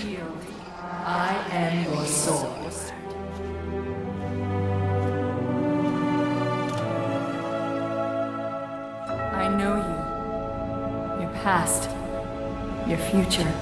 shield. I am your sword. I know you. Your past. Your future.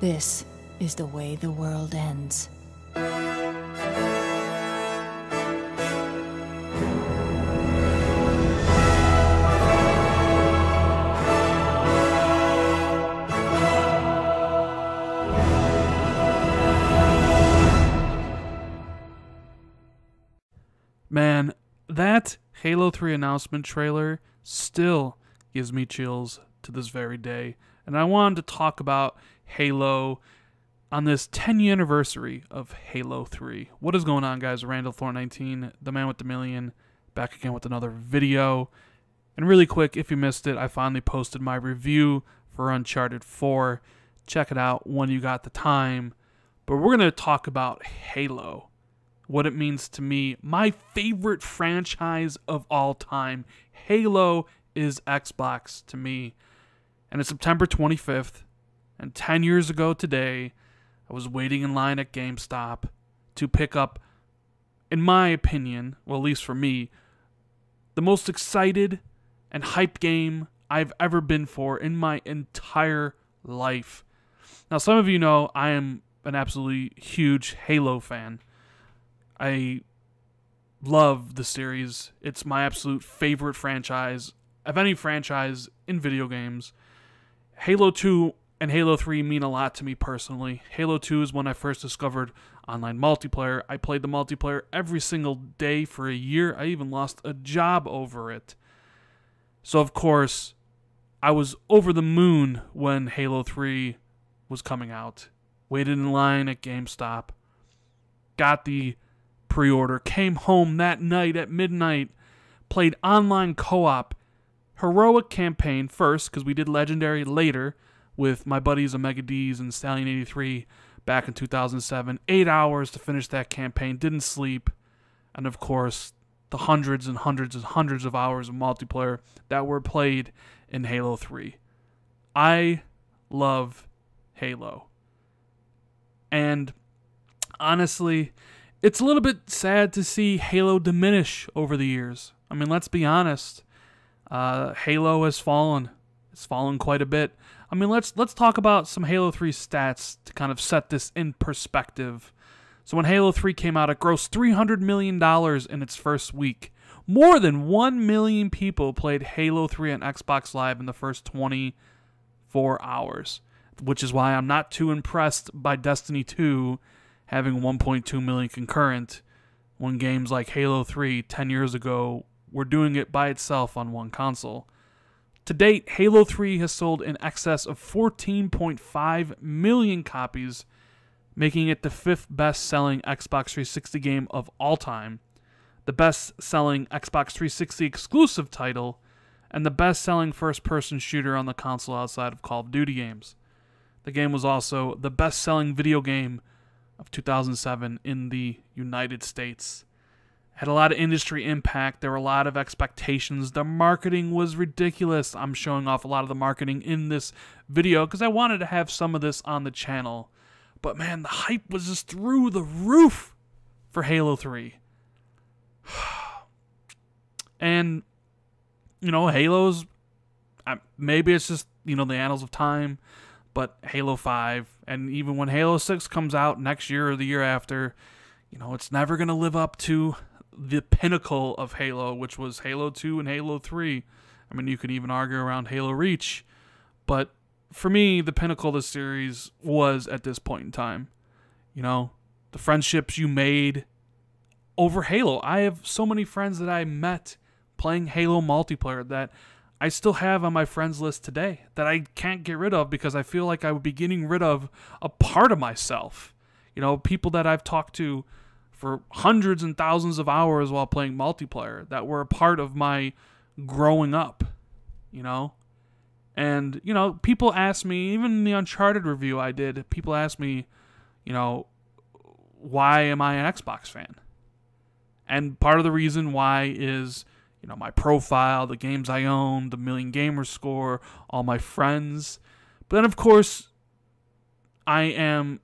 This is the way the world ends. Man, that Halo 3 announcement trailer still gives me chills to this very day. And I wanted to talk about Halo on this 10-year anniversary of Halo 3. What is going on, guys? Randall 419, the man with the million, back again with another video. And really quick, if you missed it, I finally posted my review for Uncharted 4. Check it out when you got the time. But we're going to talk about Halo. What it means to me. My favorite franchise of all time. Halo is Xbox to me. And it's September 25th. And 10 years ago today, I was waiting in line at GameStop to pick up, in my opinion, well, at least for me, the most excited and hyped game I've ever been for in my entire life. Now, some of you know I am an absolutely huge Halo fan. I love the series. It's my absolute favorite franchise of any franchise in video games. Halo 2 and Halo 3 mean a lot to me personally. Halo 2 is when I first discovered online multiplayer. I played the multiplayer every single day for a year. I even lost a job over it. So, of course, I was over the moon when Halo 3 was coming out. Waited in line at GameStop. Got the pre-order. Came home that night at midnight. Played online co-op. Heroic campaign first, because we did Legendary later, with my buddies Omega D's and Stallion 83 back in 2007. 8 hours to finish that campaign. Didn't sleep. And of course, the hundreds and hundreds and hundreds of hours of multiplayer that were played in Halo 3. I love Halo. And honestly, it's a little bit sad to see Halo diminish over the years. I mean, let's be honest. Halo has fallen. It's fallen quite a bit. I mean, let's talk about some Halo 3 stats to kind of set this in perspective. So when Halo 3 came out, it grossed $300 million in its first week. More than 1 million people played Halo 3 on Xbox Live in the first 24 hours, which is why I'm not too impressed by Destiny 2 having 1.2 million concurrent when games like Halo 3 10 years ago were doing it by itself on one console. To date, Halo 3 has sold in excess of 14.5 million copies, making it the 5th best-selling Xbox 360 game of all time, the best-selling Xbox 360 exclusive title, and the best-selling first-person shooter on the console outside of Call of Duty games. The game was also the best-selling video game of 2007 in the United States. Had a lot of industry impact. There were a lot of expectations. The marketing was ridiculous. I'm showing off a lot of the marketing in this video because I wanted to have some of this on the channel. But man, the hype was just through the roof for Halo 3. And, you know, Halo's, maybe it's just, you know, the annals of time, but Halo 5, and even when Halo 6 comes out next year or the year after, you know, it's never going to live up to the pinnacle of Halo, which was Halo 2 and Halo 3. I mean, you could even argue around Halo Reach. But for me, the pinnacle of the series was at this point in time. You know, the friendships you made over Halo. I have so many friends that I met playing Halo multiplayer that I still have on my friends list today that I can't get rid of because I feel like I would be getting rid of a part of myself. You know, people that I've talked to for hundreds and thousands of hours while playing multiplayer that were a part of my growing up, you know? And, you know, people ask me, even in the Uncharted review I did, people ask me, you know, why am I an Xbox fan? And part of the reason why is, you know, my profile, the games I own, the Million Gamer score, all my friends. But then, of course, I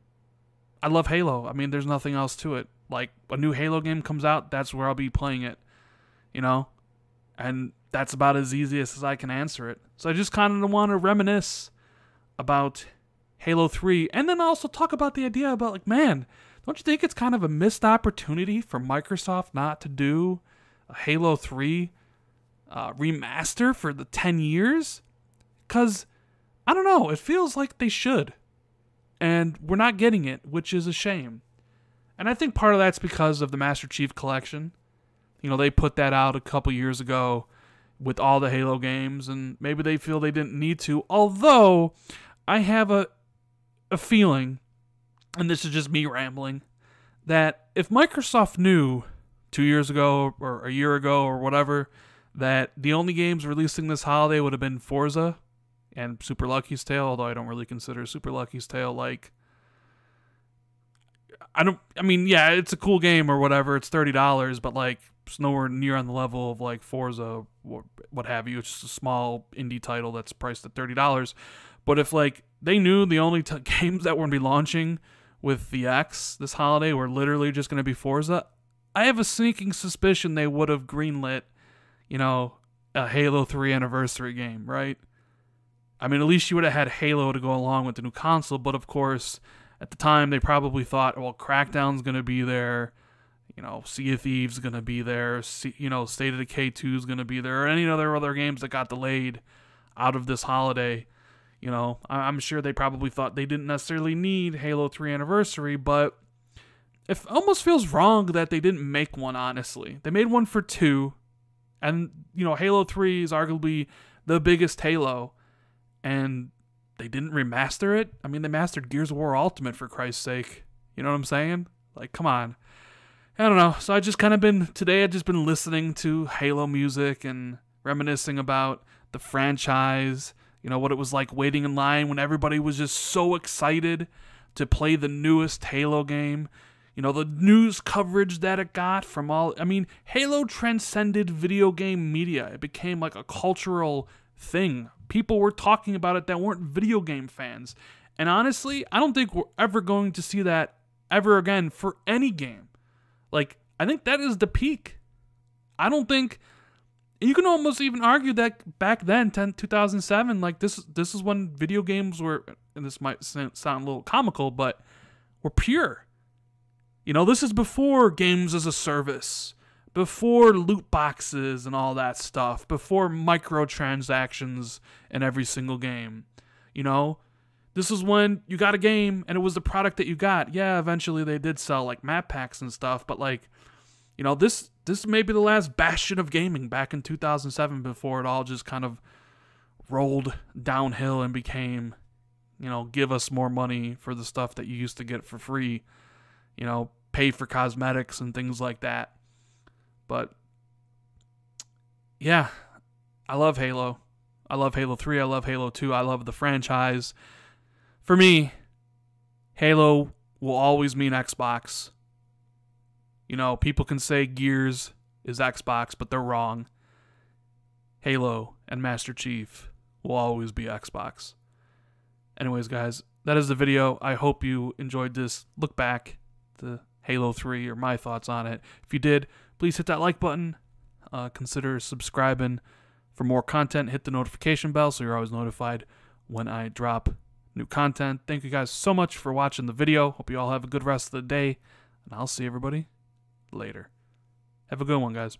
love Halo. I mean, there's nothing else to it. Like, a new Halo game comes out, that's where I'll be playing it, you know? And that's about as easy as I can answer it. So I just kind of want to reminisce about Halo 3, and then also talk about the idea about, like, man, don't you think it's kind of a missed opportunity for Microsoft not to do a Halo 3 remaster for the 10 years? Because, I don't know, it feels like they should. And we're not getting it, which is a shame. And I think part of that's because of the Master Chief Collection. You know, they put that out a couple years ago with all the Halo games, and maybe they feel they didn't need to. Although, I have a feeling, and this is just me rambling, that if Microsoft knew 2 years ago or a year ago or whatever that the only games releasing this holiday would have been Forza and Super Lucky's Tale, although I don't really consider Super Lucky's Tale like, yeah, it's a cool game or whatever, it's $30, but like it's nowhere near on the level of like Forza or what have you. It's just a small indie title that's priced at $30. But if like they knew the only games that were going to be launching with the X this holiday were literally just going to be Forza, I have a sneaking suspicion they would have greenlit, you know, a Halo 3 anniversary game, right? I mean, at least you would have had Halo to go along with the new console, but of course, at the time, they probably thought, well, Crackdown's going to be there, you know, Sea of Thieves going to be there, you know, State of Decay 2 is going to be there, or any other games that got delayed out of this holiday. You know, I'm sure they probably thought they didn't necessarily need Halo 3 Anniversary, but it almost feels wrong that they didn't make one, honestly. They made one for 2, and, you know, Halo 3 is arguably the biggest Halo, and they didn't remaster it. I mean, they mastered Gears of War Ultimate, for Christ's sake. You know what I'm saying? Like, come on. I don't know. So I've just been listening to Halo music and reminiscing about the franchise. You know, what it was like waiting in line when everybody was just so excited to play the newest Halo game. You know, the news coverage that it got from all... I mean, Halo transcended video game media. It became like a cultural thing. People were talking about it that weren't video game fans. And honestly, I don't think we're ever going to see that ever again for any game. Like, I think that is the peak. I don't think... You can almost even argue that back then, 2007, like this is when video games were, and this might sound a little comical, but were pure. You know, this is before games as a service, before loot boxes and all that stuff, before microtransactions in every single game. You know, this is when you got a game and it was the product that you got. Yeah, eventually they did sell like map packs and stuff, but like, you know, this may be the last bastion of gaming back in 2007 before it all just kind of rolled downhill and became, you know, give us more money for the stuff that you used to get for free, you know, pay for cosmetics and things like that. But, yeah, I love Halo. I love Halo 3. I love Halo 2. I love the franchise. For me, Halo will always mean Xbox. You know, people can say Gears is Xbox, but they're wrong. Halo and Master Chief will always be Xbox. Anyways, guys, that is the video. I hope you enjoyed this look back to Halo 3 or my thoughts on it. If you did, please hit that like button. Consider subscribing for more content. Hit the notification bell so you're always notified when I drop new content. Thank you guys so much for watching the video. Hope you all have a good rest of the day, and I'll see everybody later. Have a good one, guys.